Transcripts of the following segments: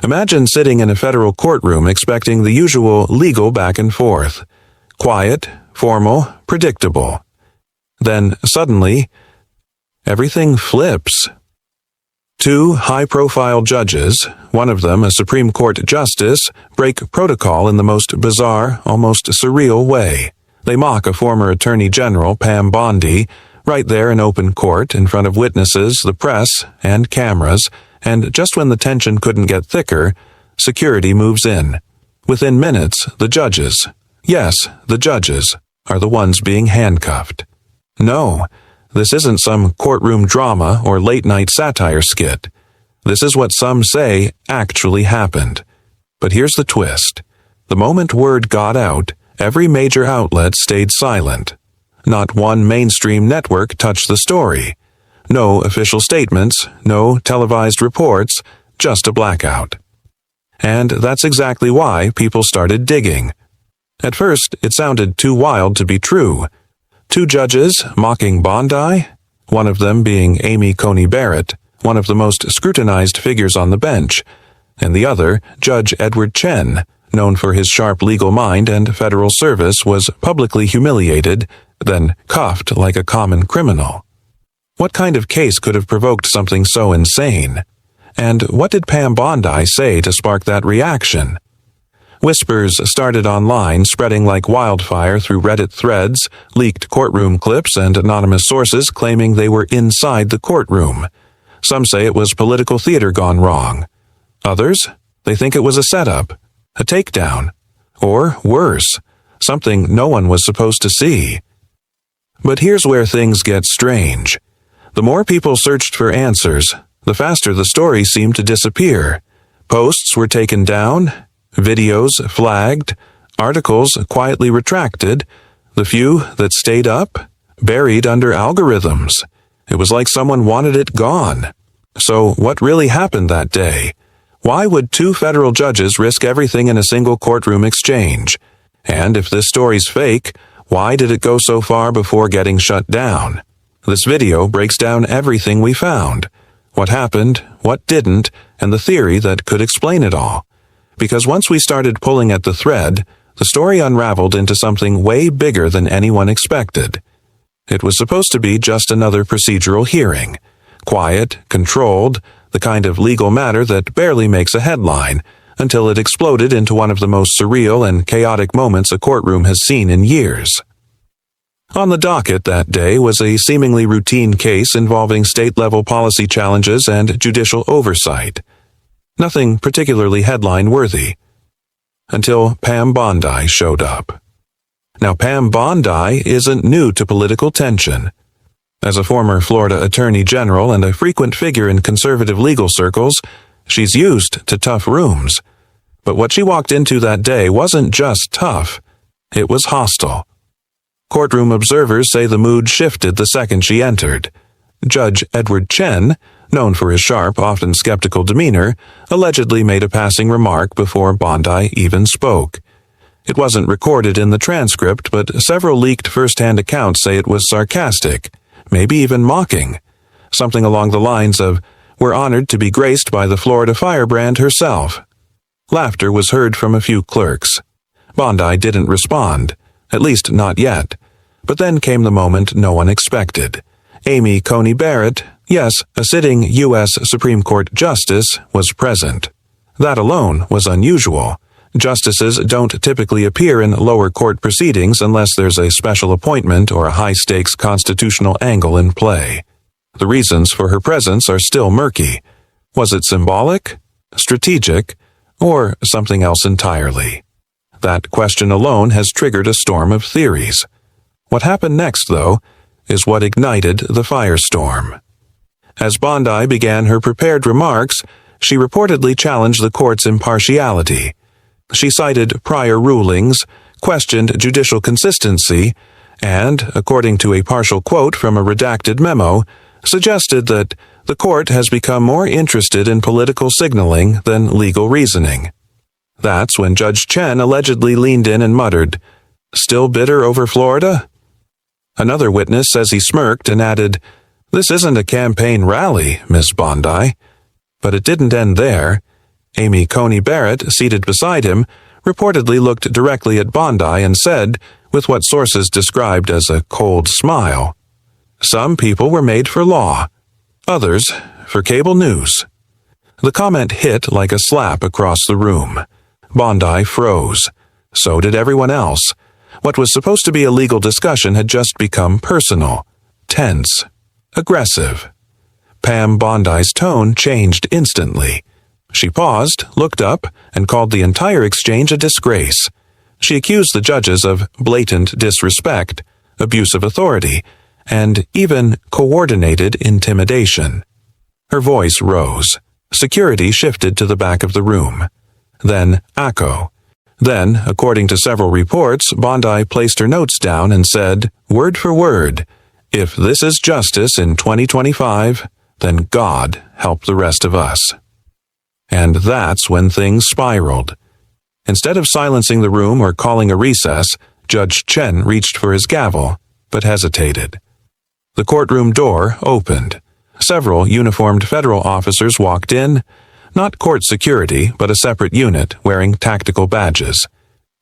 Imagine sitting in a federal courtroom expecting the usual legal back and forth. Quiet, formal, predictable. Then, suddenly, everything flips. Two high-profile judges, one of them a Supreme Court justice, break protocol in the most bizarre, almost surreal way. They mock a former Attorney General, Pam Bondi, right there in open court in front of witnesses, the press, and cameras, and just when the tension couldn't get thicker, security moves in. Within minutes, the judges, yes, the judges, are the ones being handcuffed. No, this isn't some courtroom drama or late-night satire skit. This is what some say actually happened. But here's the twist. The moment word got out, every major outlet stayed silent. Not one mainstream network touched the story. No official statements, no televised reports, just a blackout. And that's exactly why people started digging. At first, it sounded too wild to be true. Two judges mocking Bondi, one of them being Coney Barrett, one of the most scrutinized figures on the bench, and the other, Judge Edward Chen, known for his sharp legal mind and federal service, was publicly humiliated, then cuffed like a common criminal. What kind of case could have provoked something so insane? And what did Pam Bondi say to spark that reaction? Whispers started online, spreading like wildfire through Reddit threads, leaked courtroom clips, and anonymous sources claiming they were inside the courtroom. Some say it was political theater gone wrong. Others, they think it was a setup, a takedown, or worse, something no one was supposed to see. But here's where things get strange. The more people searched for answers, the faster the story seemed to disappear. Posts were taken down, videos flagged, articles quietly retracted, the few that stayed up, buried under algorithms. It was like someone wanted it gone. So what really happened that day? Why would two federal judges risk everything in a single courtroom exchange? And if this story's fake, why did it go so far before getting shut down? This video breaks down everything we found. What happened, what didn't, and the theory that could explain it all. Because once we started pulling at the thread, the story unraveled into something way bigger than anyone expected. It was supposed to be just another procedural hearing. Quiet, controlled, the kind of legal matter that barely makes a headline, until it exploded into one of the most surreal and chaotic moments a courtroom has seen in years. On the docket that day was a seemingly routine case involving state-level policy challenges and judicial oversight. Nothing particularly headline-worthy. Until Pam Bondi showed up. Now, Pam Bondi isn't new to political tension. As a former Florida Attorney General and a frequent figure in conservative legal circles, she's used to tough rooms. But what she walked into that day wasn't just tough. It was hostile. Courtroom observers say the mood shifted the second she entered. Judge Edward Chen, known for his sharp, often skeptical demeanor, allegedly made a passing remark before Bondi even spoke. It wasn't recorded in the transcript, but several leaked first-hand accounts say it was sarcastic, maybe even mocking. Something along the lines of, "We're honored to be graced by the Florida firebrand herself." Laughter was heard from a few clerks. Bondi didn't respond, at least not yet. But then came the moment no one expected. Coney Barrett, yes, a sitting U.S. Supreme Court justice, was present. That alone was unusual. Justices don't typically appear in lower court proceedings unless there's a special appointment or a high-stakes constitutional angle in play. The reasons for her presence are still murky. Was it symbolic, strategic, or something else entirely? That question alone has triggered a storm of theories. What happened next, though, is what ignited the firestorm. As Bondi began her prepared remarks, she reportedly challenged the court's impartiality. She cited prior rulings, questioned judicial consistency, and, according to a partial quote from a redacted memo, suggested that the court has become more interested in political signaling than legal reasoning. That's when Judge Chen allegedly leaned in and muttered, "Still bitter over Florida?" Another witness says he smirked and added, "This isn't a campaign rally, Miss Bondi." But it didn't end there. Coney Barrett, seated beside him, reportedly looked directly at Bondi and said, with what sources described as a cold smile, "Some people were made for law, others for cable news." The comment hit like a slap across the room. Bondi froze. So did everyone else. What was supposed to be a legal discussion had just become personal, tense, aggressive. Pam Bondi's tone changed instantly. She paused, looked up, and called the entire exchange a disgrace. She accused the judges of blatant disrespect, abuse of authority, and even coordinated intimidation. Her voice rose. Security shifted to the back of the room. Then ACO. Then, according to several reports, Bondi placed her notes down and said, word for word, "If this is justice in 2025, then God help the rest of us." And that's when things spiraled. Instead of silencing the room or calling a recess, Judge Chen reached for his gavel, but hesitated. The courtroom door opened. Several uniformed federal officers walked in, not court security, but a separate unit wearing tactical badges.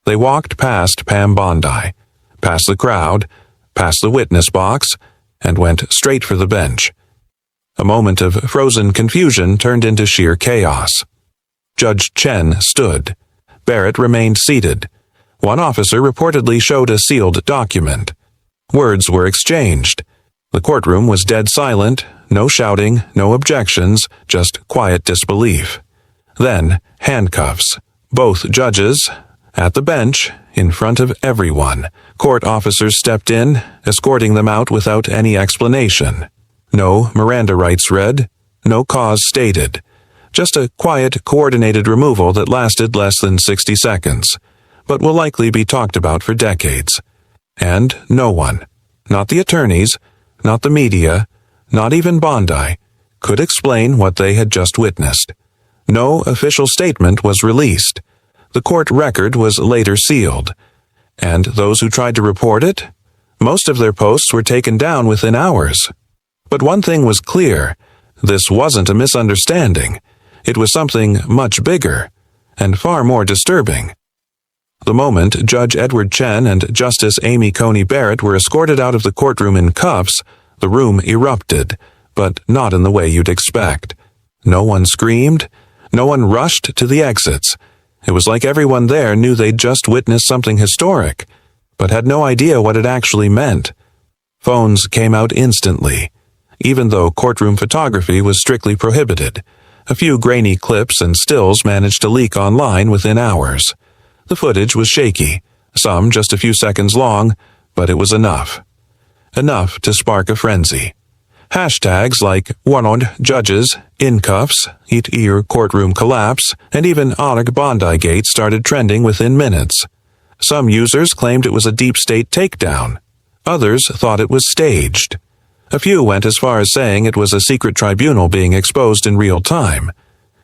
They walked past Pam Bondi, past the crowd, past the witness box, and went straight for the bench. A moment of frozen confusion turned into sheer chaos. Judge Chen stood. Barrett remained seated. One officer reportedly showed a sealed document. Words were exchanged. The courtroom was dead silent, no shouting, no objections, just quiet disbelief. Then, handcuffs. Both judges, at the bench, in front of everyone. Court officers stepped in, escorting them out without any explanation. No Miranda rights read, no cause stated. Just a quiet, coordinated removal that lasted less than 60 seconds, but will likely be talked about for decades. And no one, not the attorneys, not the media, not even Bondi, could explain what they had just witnessed. No official statement was released. The court record was later sealed. And those who tried to report it? Most of their posts were taken down within hours. But one thing was clear. This wasn't a misunderstanding. It was something much bigger and far more disturbing. The moment Judge Edward Chen and Justice Coney Barrett were escorted out of the courtroom in cuffs, the room erupted, but not in the way you'd expect. No one screamed. No one rushed to the exits. It was like everyone there knew they'd just witnessed something historic, but had no idea what it actually meant. Phones came out instantly, even though courtroom photography was strictly prohibited. A few grainy clips and stills managed to leak online within hours. The footage was shaky, some just a few seconds long, but it was enough. Enough to spark a frenzy. Hashtags like "Warned Judges," "In Cuffs," "Eat Ear Courtroom Collapse," and even Bondygate started trending within minutes. Some users claimed it was a deep state takedown. Others thought it was staged. A few went as far as saying it was a secret tribunal being exposed in real time.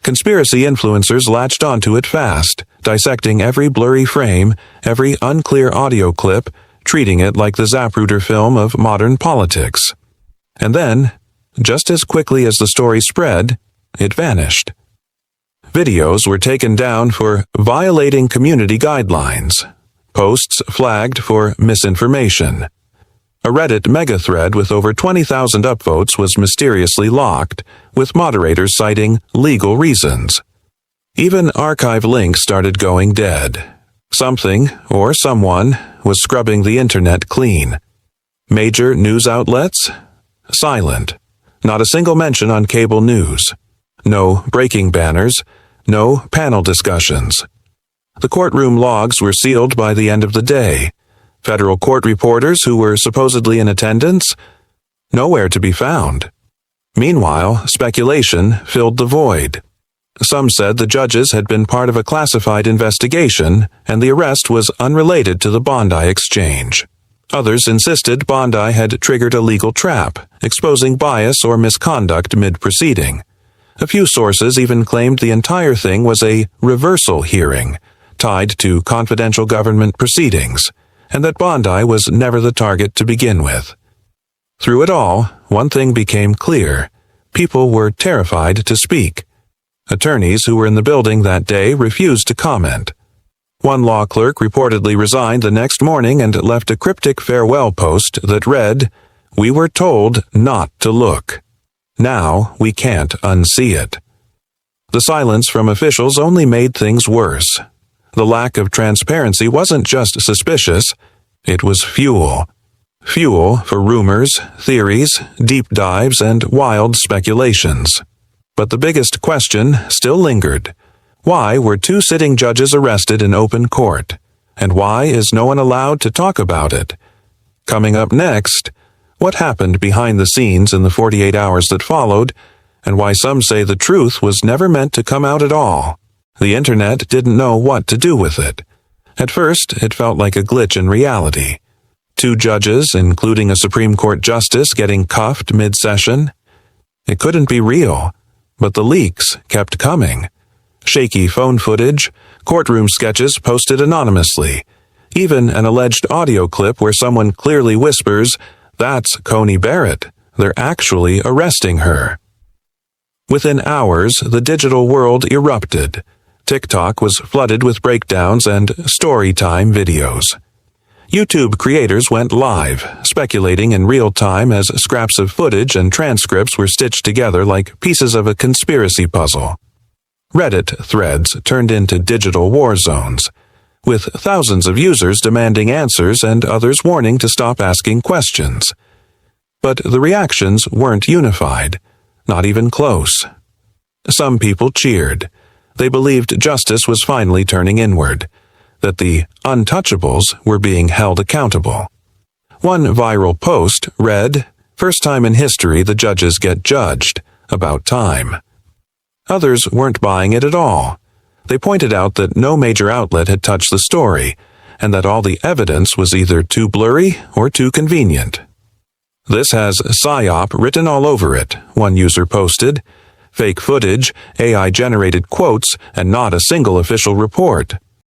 Conspiracy influencers latched onto it fast, dissecting every blurry frame, every unclear audio clip, treating it like the Zapruder film of modern politics. And then, just as quickly as the story spread, it vanished. Videos were taken down for violating community guidelines. Posts flagged for misinformation. A Reddit megathread with over 20,000 upvotes was mysteriously locked, with moderators citing legal reasons. Even archive links started going dead. Something, or someone, was scrubbing the internet clean. Major news outlets? Silent. Not a single mention on cable news. No breaking banners. No panel discussions. The courtroom logs were sealed by the end of the day. Federal court reporters who were supposedly in attendance? Nowhere to be found. Meanwhile, speculation filled the void. Some said the judges had been part of a classified investigation and the arrest was unrelated to the Bondi exchange. Others insisted Bondi had triggered a legal trap, exposing bias or misconduct mid-proceeding. A few sources even claimed the entire thing was a reversal hearing, tied to confidential government proceedings, and that Bondi was never the target to begin with. Through it all, one thing became clear. People were terrified to speak. Attorneys who were in the building that day refused to comment. One law clerk reportedly resigned the next morning and left a cryptic farewell post that read, "We were told not to look. Now we can't unsee it." The silence from officials only made things worse. The lack of transparency wasn't just suspicious, it was fuel. Fuel for rumors, theories, deep dives, and wild speculations. But the biggest question still lingered. Why were two sitting judges arrested in open court? And why is no one allowed to talk about it? Coming up next, what happened behind the scenes in the 48 hours that followed, and why some say the truth was never meant to come out at all. The internet didn't know what to do with it. At first, it felt like a glitch in reality. Two judges, including a Supreme Court justice, getting cuffed mid-session. It couldn't be real, but the leaks kept coming. Shaky phone footage, courtroom sketches posted anonymously, even an alleged audio clip where someone clearly whispers, "That's Coney Barrett. They're actually arresting her." Within hours, the digital world erupted. TikTok was flooded with breakdowns and story time videos. YouTube creators went live, speculating in real time as scraps of footage and transcripts were stitched together like pieces of a conspiracy puzzle. Reddit threads turned into digital war zones, with thousands of users demanding answers and others warning to stop asking questions. But the reactions weren't unified, not even close. Some people cheered. They believed justice was finally turning inward, that the untouchables were being held accountable. One viral post read, "First time in history the judges get judged. About time." Others weren't buying it at all. They pointed out that no major outlet had touched the story, and that all the evidence was either too blurry or too convenient. "This has PSYOP written all over it," one user posted. "Fake footage, AI-generated quotes, and not a single official report."